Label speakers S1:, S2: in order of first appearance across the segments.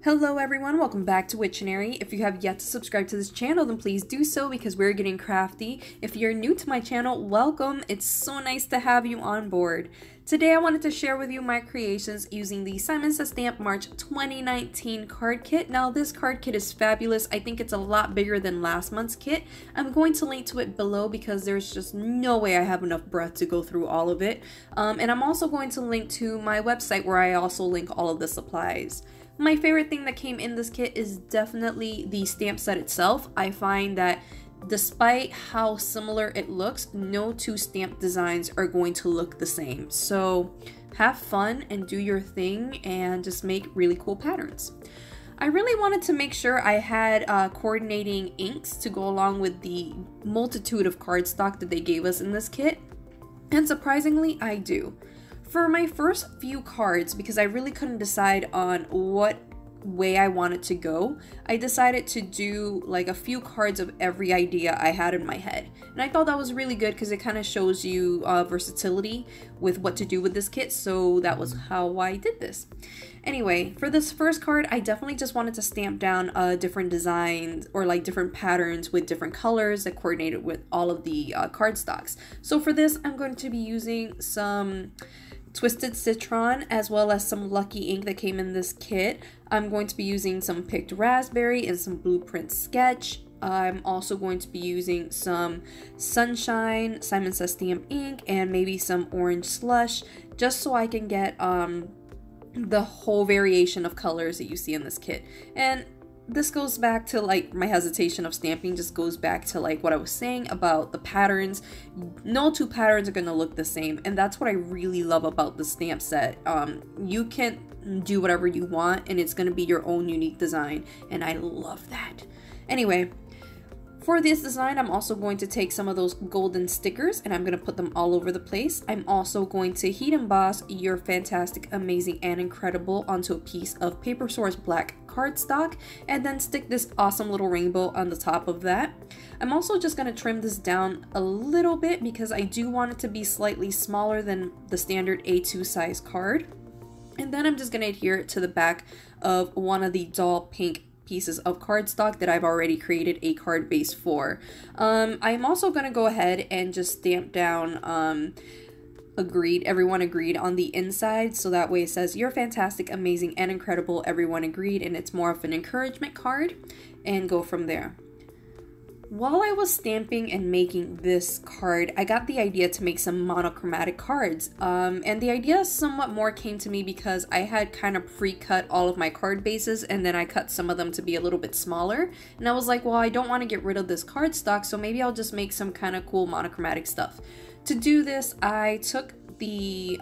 S1: Hello everyone, welcome back to Witchinary. If you have yet to subscribe to this channel, then please do so because we're getting crafty. If you're new to my channel, welcome. It's so nice to have you on board. Today I wanted to share with you my creations using the Simon Says Stamp March 2019 card kit. Now this card kit is fabulous. I think it's a lot bigger than last month's kit. I'm going to link to it below because there's just no way I have enough breath to go through all of it. And I'm also going to link to my website where I also link all of the supplies. My favorite thing that came in this kit is definitely the stamp set itself. I find that despite how similar it looks, no two stamp designs are going to look the same. So have fun and do your thing and just make really cool patterns. I really wanted to make sure I had coordinating inks to go along with the multitude of cardstock that they gave us in this kit. And surprisingly, I do. For my first few cards, because I really couldn't decide on what way I wanted to go, I decided to do like a few cards of every idea I had in my head. And I thought that was really good because it kind of shows you versatility with what to do with this kit, so that was how I did this. Anyway, for this first card, I definitely just wanted to stamp down different designs or like different patterns with different colors that coordinated with all of the cardstocks. So for this, I'm going to be using some Twisted Citron as well as some Lucky ink that came in this kit. I'm going to be using some Picked Raspberry and some Blueprint Sketch. I'm also going to be using some Sunshine, Simon Says Stamp ink, and maybe some Orange Slush, just so I can get the whole variation of colors that you see in this kit. And this goes back to like my hesitation of stamping, just goes back to like what I was saying about the patterns. No two patterns are gonna look the same, and that's what I really love about the stamp set. You can do whatever you want and it's gonna be your own unique design, and I love that. Anyway, for this design, I'm also going to take some of those golden stickers and I'm going to put them all over the place. I'm also going to heat emboss You're Fantastic, Amazing, and Incredible onto a piece of Paper Source black cardstock and then stick this awesome little rainbow on the top of that. I'm also just going to trim this down a little bit because I do want it to be slightly smaller than the standard A2 size card. And then I'm just going to adhere it to the back of one of the doll pink pieces of cardstock that I've already created a card base for. I'm also going to go ahead and just stamp down agreed, everyone agreed on the inside, so that way it says You're Fantastic, Amazing, and Incredible, everyone agreed, and it's more of an encouragement card, and go from there. While I was stamping and making this card, I got the idea to make some monochromatic cards. And the idea somewhat more came to me because I had kind of pre-cut all of my card bases and then I cut some of them to be a little bit smaller. And I was like, well, I don't want to get rid of this cardstock, so maybe I'll just make some kind of cool monochromatic stuff. To do this, I took the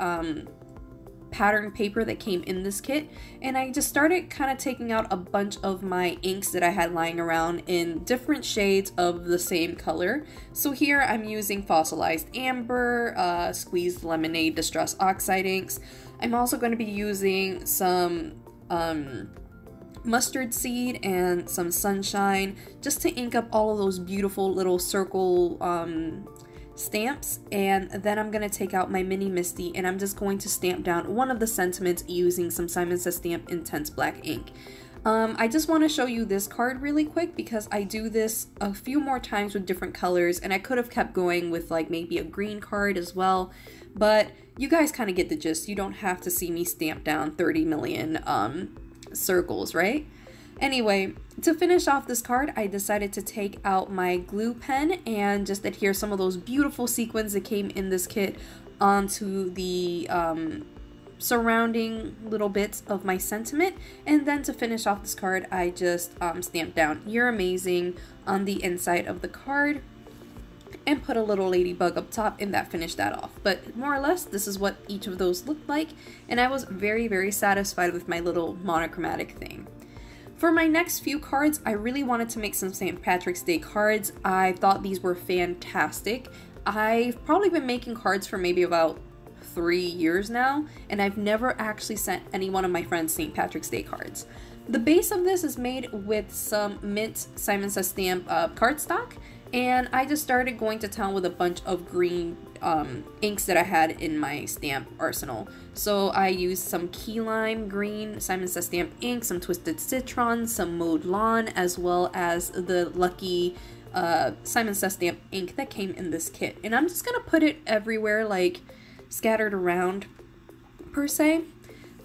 S1: pattern paper that came in this kit and I just started kind of taking out a bunch of my inks that I had lying around in different shades of the same color. So here I'm using Fossilized Amber, Squeezed Lemonade Distress Oxide inks. I'm also going to be using some Mustard Seed and some Sunshine just to ink up all of those beautiful little circle stamps. And then I'm going to take out my mini Misti and I'm just going to stamp down one of the sentiments using some Simon Says Stamp Intense Black ink. I just want to show you this card really quick because I do this a few more times with different colors and I could have kept going with like maybe a green card as well, but you guys kind of get the gist. You don't have to see me stamp down 30 million circles, right? Anyway, to finish off this card, I decided to take out my glue pen and just adhere some of those beautiful sequins that came in this kit onto the surrounding little bits of my sentiment. And then to finish off this card, I just stamped down You're Amazing on the inside of the card and put a little ladybug up top, and that finished that off. But more or less, this is what each of those looked like, and I was very, very satisfied with my little monochromatic thing. For my next few cards, I really wanted to make some St. Patrick's Day cards. I thought these were fantastic. I've probably been making cards for maybe about 3 years now, and I've never actually sent any one of my friends St. Patrick's Day cards. The base of this is made with some mint Simon Says Stamp cardstock, and I just started going to town with a bunch of green inks that I had in my stamp arsenal. So I used some key lime green Simon Says Stamp ink, some Twisted Citron, some Mowed Lawn, as well as the lucky Simon Says Stamp ink that came in this kit. And I'm just gonna put it everywhere, like scattered around per se.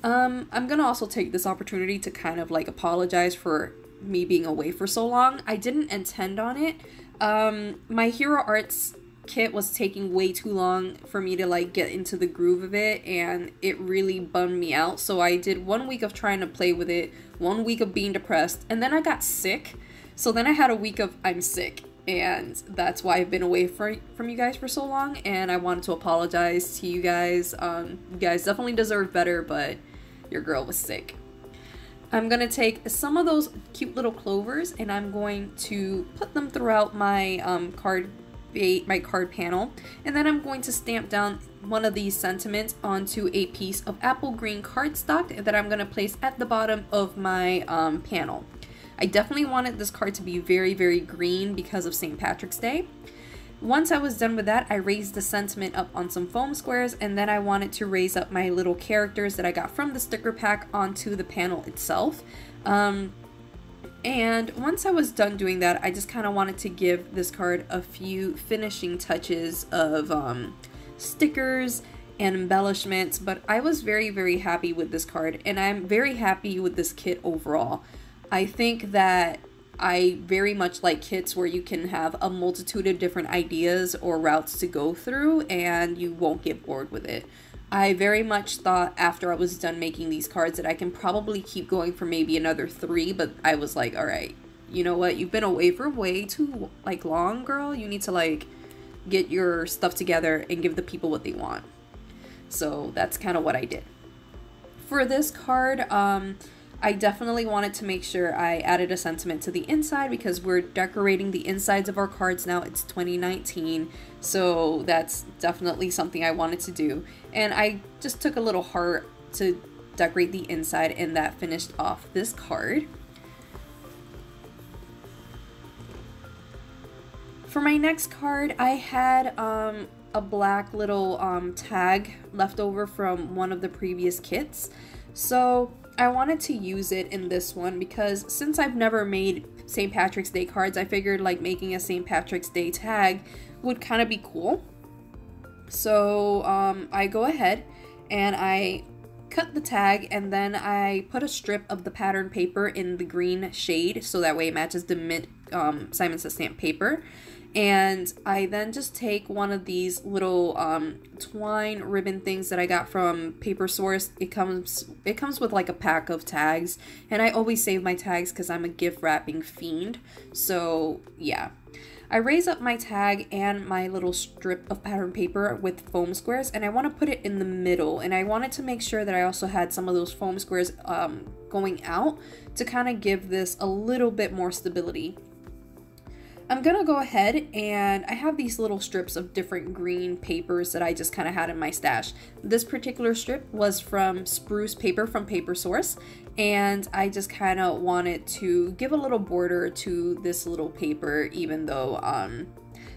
S1: I'm gonna also take this opportunity to kind of like apologize for me being away for so long. I didn't intend on it. My Hero Arts kit was taking way too long for me to like get into the groove of it, and it really bummed me out. So I did 1 week of trying to play with it, 1 week of being depressed, and then I got sick. So then I had a week of I'm sick, and that's why I've been away from you guys for so long, and I wanted to apologize to you guys. You guys definitely deserve better, but your girl was sick. I'm gonna take some of those cute little clovers and I'm going to put them throughout my card panel, and then I'm going to stamp down one of these sentiments onto a piece of apple green cardstock that I'm gonna place at the bottom of my panel. I definitely wanted this card to be very, very green because of St. Patrick's Day. Once I was done with that, I raised the sentiment up on some foam squares, and then I wanted to raise up my little characters that I got from the sticker pack onto the panel itself. And once I was done doing that, I just kind of wanted to give this card a few finishing touches of stickers and embellishments, but I was very, very happy with this card, and I'm very happy with this kit overall. I think that I very much like kits where you can have a multitude of different ideas or routes to go through and you won't get bored with it. I very much thought after I was done making these cards that I can probably keep going for maybe another 3, but I was like, all right, you know what? You've been away for way too like long, girl. You need to like get your stuff together and give the people what they want. So that's kind of what I did. For this card, I definitely wanted to make sure I added a sentiment to the inside because we're decorating the insides of our cards now. It's 2019, so that's definitely something I wanted to do. And I just took a little heart to decorate the inside, and that finished off this card. For my next card, I had a black little tag left over from one of the previous kits. So I wanted to use it in this one because since I've never made St. Patrick's Day cards, I figured like making a St. Patrick's Day tag would kind of be cool. So I go ahead and I cut the tag, and then I put a strip of the pattern paper in the green shade so that way it matches the mint Simon Says Stamp paper. And I then just take one of these little twine ribbon things that I got from Paper Source. It comes with like a pack of tags, and I always save my tags because I'm a gift wrapping fiend. So yeah, I raise up my tag and my little strip of pattern paper with foam squares, and I want to put it in the middle, and I wanted to make sure that I also had some of those foam squares going out to kind of give this a little bit more stability. I'm gonna go ahead and I have these little strips of different green papers that I just kind of had in my stash. This particular strip was from Spruce Paper from Paper Source, and I just kind of wanted to give a little border to this little paper, even though I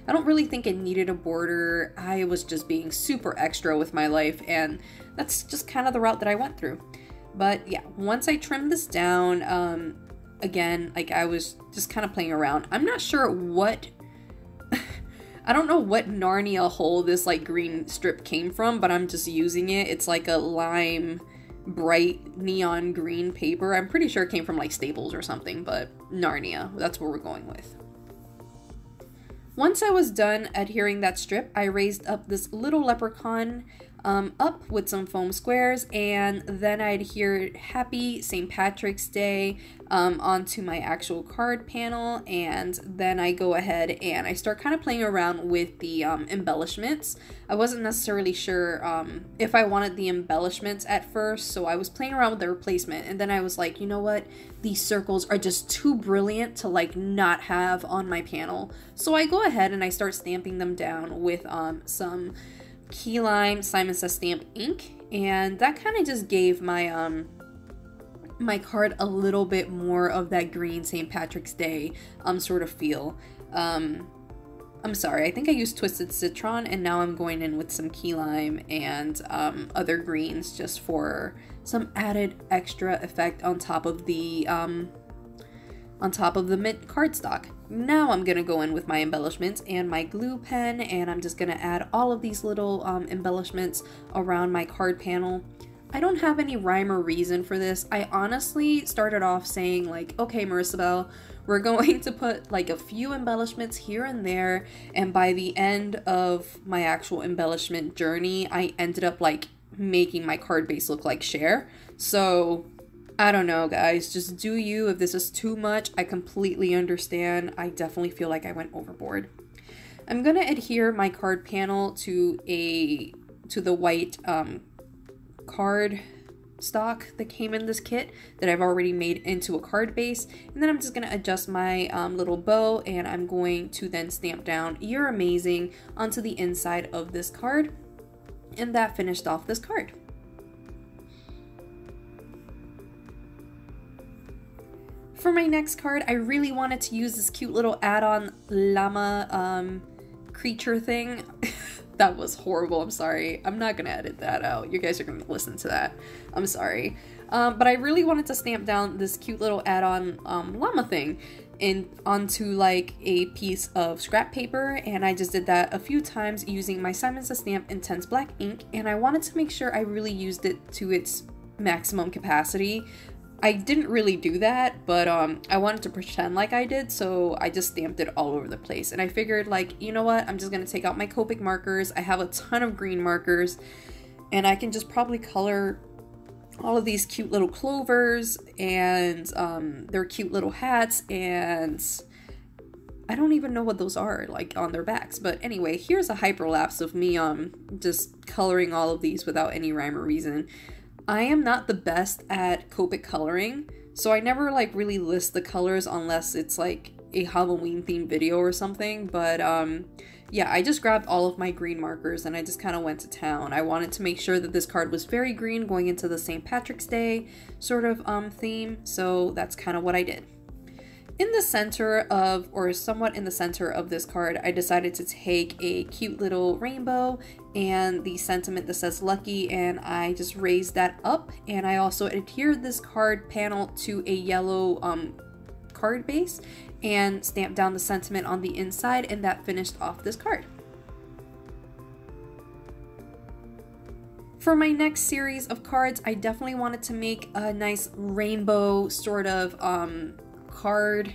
S1: don't really think it needed a border. I was just being super extra with my life, and that's just kind of the route that I went through. But yeah, once I trimmed this down, again, like I was just kind of playing around. I'm not sure what, I don't know what Narnia hole this like green strip came from, but I'm just using it. It's like a lime, bright neon green paper. I'm pretty sure it came from like Staples or something, but Narnia, that's what we're going with. Once I was done adhering that strip, I raised up this little leprechaun up with some foam squares, and then I adhered Happy St. Patrick's Day onto my actual card panel, and then I go ahead and I start kind of playing around with the embellishments. I wasn't necessarily sure if I wanted the embellishments at first, so I was playing around with the replacement, and then I was like, you know what, these circles are just too brilliant to like not have on my panel. So I go ahead and I start stamping them down with some key lime Simon Says Stamp ink, and that kind of just gave my my card a little bit more of that green St. Patrick's Day sort of feel. I'm sorry, I think I used Twisted Citron, and now I'm going in with some key lime and other greens just for some added extra effect on top of the mint cardstock. Now I'm gonna go in with my embellishments and my glue pen, and I'm just gonna add all of these little embellishments around my card panel. I don't have any rhyme or reason for this. I honestly started off saying like, okay, Marissa, we're going to put like a few embellishments here and there, and by the end of my actual embellishment journey, I ended up like making my card base look like Cher. So I don't know, guys, just do you. If this is too much, I completely understand. I definitely feel like I went overboard. I'm gonna adhere my card panel to the white card stock that came in this kit that I've already made into a card base, and then I'm just gonna adjust my little bow, and I'm going to then stamp down "You're Amazing" onto the inside of this card, and that finished off this card. For my next card, I really wanted to use this cute little add-on llama creature thing. That was horrible, I'm sorry. I'm not gonna edit that out. You guys are gonna listen to that. I'm sorry. But I really wanted to stamp down this cute little add-on llama thing onto like a piece of scrap paper, and I just did that a few times using my Simon Says Stamp Intense Black ink, and I wanted to make sure I really used it to its maximum capacity. I didn't really do that, but I wanted to pretend like I did, so I just stamped it all over the place. And I figured, like, you know what, I'm just gonna take out my Copic markers. I have a ton of green markers, and I can just probably color all of these cute little clovers and their cute little hats, and I don't even know what those are, like, on their backs. But anyway, here's a hyperlapse of me just coloring all of these without any rhyme or reason. I am not the best at Copic coloring, so I never like really list the colors unless it's like a Halloween themed video or something, but yeah, I just grabbed all of my green markers and I just kind of went to town. I wanted to make sure that this card was very green going into the St. Patrick's Day sort of theme, so that's kind of what I did. In the center of, or somewhat in the center of this card, I decided to take a cute little rainbow and the sentiment that says lucky, and I just raised that up, and I also adhered this card panel to a yellow card base and stamped down the sentiment on the inside, and that finished off this card. For my next series of cards, I definitely wanted to make a nice rainbow sort of card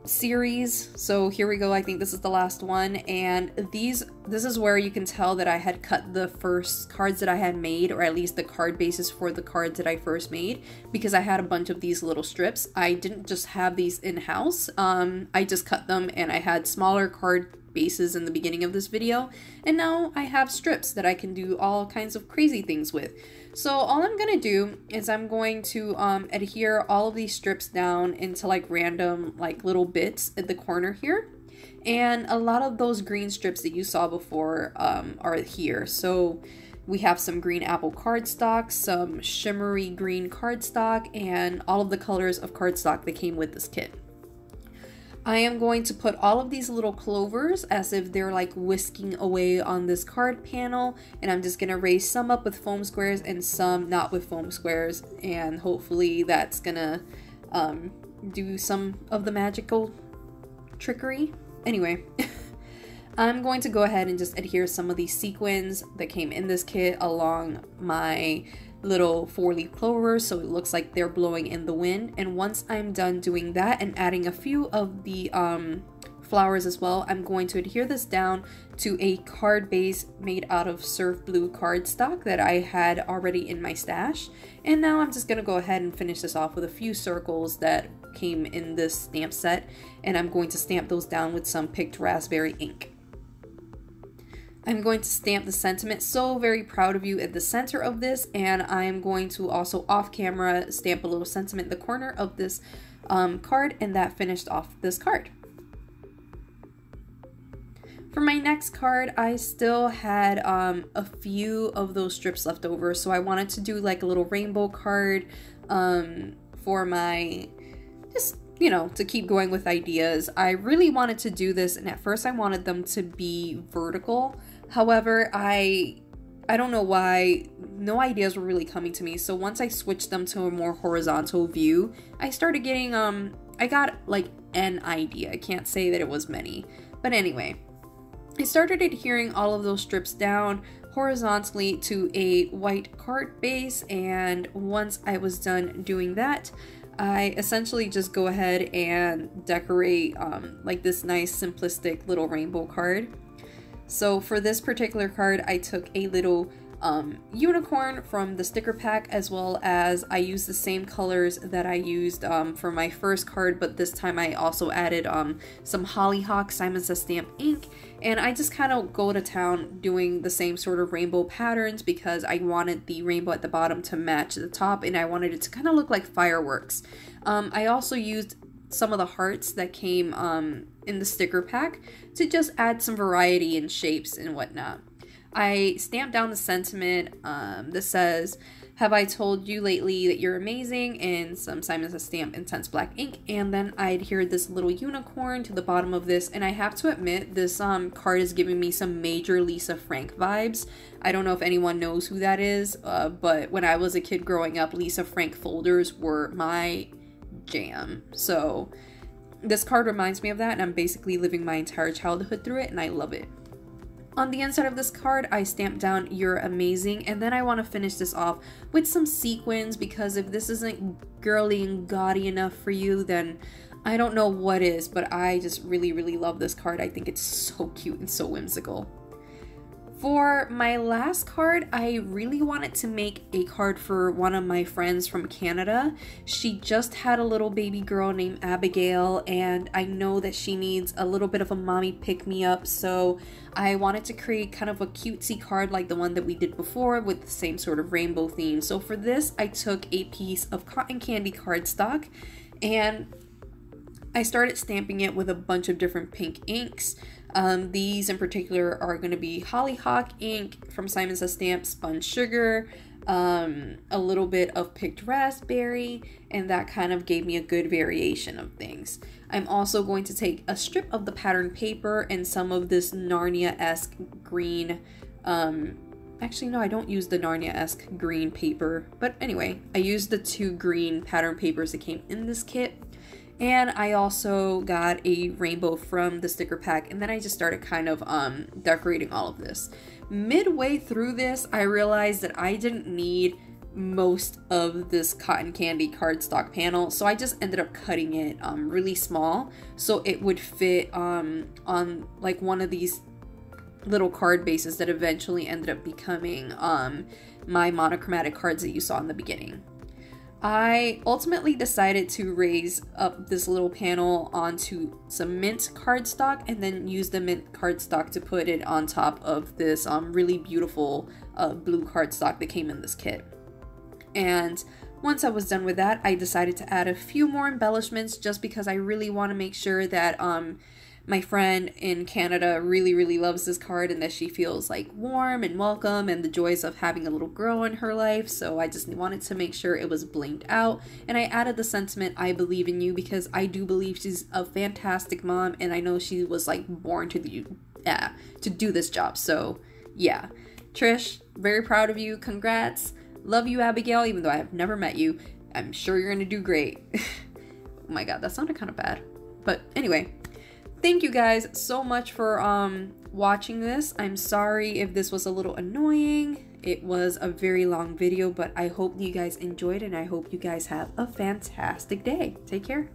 S1: series, so here we go. I think this is the last one, and this is where you can tell that I had cut the first cards that I had made, or at least the card bases for the cards that I first made, because I had a bunch of these little strips. I didn't just have these in-house, I just cut them, and I had smaller card bases in the beginning of this video, and now I have strips that I can do all kinds of crazy things with. So all I'm gonna do is I'm going to adhere all of these strips down into like random like little bits at the corner here, and a lot of those green strips that you saw before are here. So we have some green apple cardstock, some shimmery green cardstock, and all of the colors of cardstock that came with this kit. I am going to put all of these little clovers as if they're like whisking away on this card panel, and I'm just gonna raise some up with foam squares and some not with foam squares, and hopefully that's gonna do some of the magical trickery. Anyway, I'm going to go ahead and just adhere some of these sequins that came in this kit along my little 4-leaf clovers so it looks like they're blowing in the wind. And once I'm done doing that and adding a few of the flowers as well, I'm going to adhere this down to a card base made out of surf blue cardstock that I had already in my stash. And now I'm just gonna go ahead and finish this off with a few circles that came in this stamp set, and I'm going to stamp those down with some picked raspberry ink. I'm going to stamp the sentiment, "So very proud of you," at the center of this, and I'm going to also off camera stamp a little sentiment in the corner of this card, and that finished off this card. For my next card, I still had a few of those strips left over, so I wanted to do like a little rainbow card for my, just you know, to keep going with ideas, I really wanted to do this, and at first I wanted them to be vertical. However, I don't know why, no ideas were really coming to me. So once I switched them to a more horizontal view, I started getting, I got like an idea. I can't say that it was many. But anyway, I started adhering all of those strips down horizontally to a white card base, and once I was done doing that, I essentially just go ahead and decorate like this nice simplistic little rainbow card. So for this particular card, I took a little unicorn from the sticker pack, as well as I used the same colors that I used for my first card, but this time I also added some Hollyhock Simon Says Stamp ink, and I just kind of go to town doing the same sort of rainbow patterns because I wanted the rainbow at the bottom to match the top, and I wanted it to kind of look like fireworks. I also used some of the hearts that came in the sticker pack to just add some variety in shapes and whatnot. I stamped down the sentiment that says, "Have I told you lately that you're amazing?" in some Simon Says Stamp Intense Black ink, and then I adhered this little unicorn to the bottom of this, and I have to admit, this card is giving me some major Lisa Frank vibes. I don't know if anyone knows who that is, but when I was a kid growing up, Lisa Frank folders were my jam. So this card reminds me of that, and I'm basically living my entire childhood through it, and I love it. On the inside of this card, I stamped down "You're amazing," and then I want to finish this off with some sequins, because if this isn't girly and gaudy enough for you, then I don't know what is, but I just really, really love this card. I think it's so cute and so whimsical. For my last card, I really wanted to make a card for one of my friends from Canada. She just had a little baby girl named Abigail, and I know that she needs a little bit of a mommy pick-me-up, so I wanted to create kind of a cutesy card like the one that we did before with the same sort of rainbow theme. So for this, I took a piece of cotton candy cardstock, and I started stamping it with a bunch of different pink inks. These in particular are going to be Hollyhock ink from Simon Says Stamp, Spun Sugar, a little bit of picked raspberry, and that kind of gave me a good variation of things. I'm also going to take a strip of the pattern paper and some of this Narnia-esque green, actually no, I don't use the Narnia-esque green paper, but anyway, I used the two green pattern papers that came in this kit. And I also got a rainbow from the sticker pack, and then I just started kind of decorating all of this. Midway through this, I realized that I didn't need most of this cotton candy cardstock panel, so I just ended up cutting it really small so it would fit on like one of these little card bases that eventually ended up becoming my monochromatic cards that you saw in the beginning. I ultimately decided to raise up this little panel onto some mint cardstock and then use the mint cardstock to put it on top of this really beautiful blue cardstock that came in this kit. And once I was done with that, I decided to add a few more embellishments just because I really want to make sure that my friend in Canada really, really loves this card and that she feels like warm and welcome and the joys of having a little girl in her life. So I just wanted to make sure it was blinked out, and I added the sentiment, "I believe in you," because I do believe she's a fantastic mom, and I know she was like born to do this job. So yeah, Trish, very proud of you. Congrats. Love you, Abigail, even though I have never met you. I'm sure you're gonna do great. Oh my god, that sounded kind of bad. But anyway, thank you guys so much for watching this. I'm sorry if this was a little annoying. It was a very long video, but I hope you guys enjoyed, and I hope you guys have a fantastic day. Take care.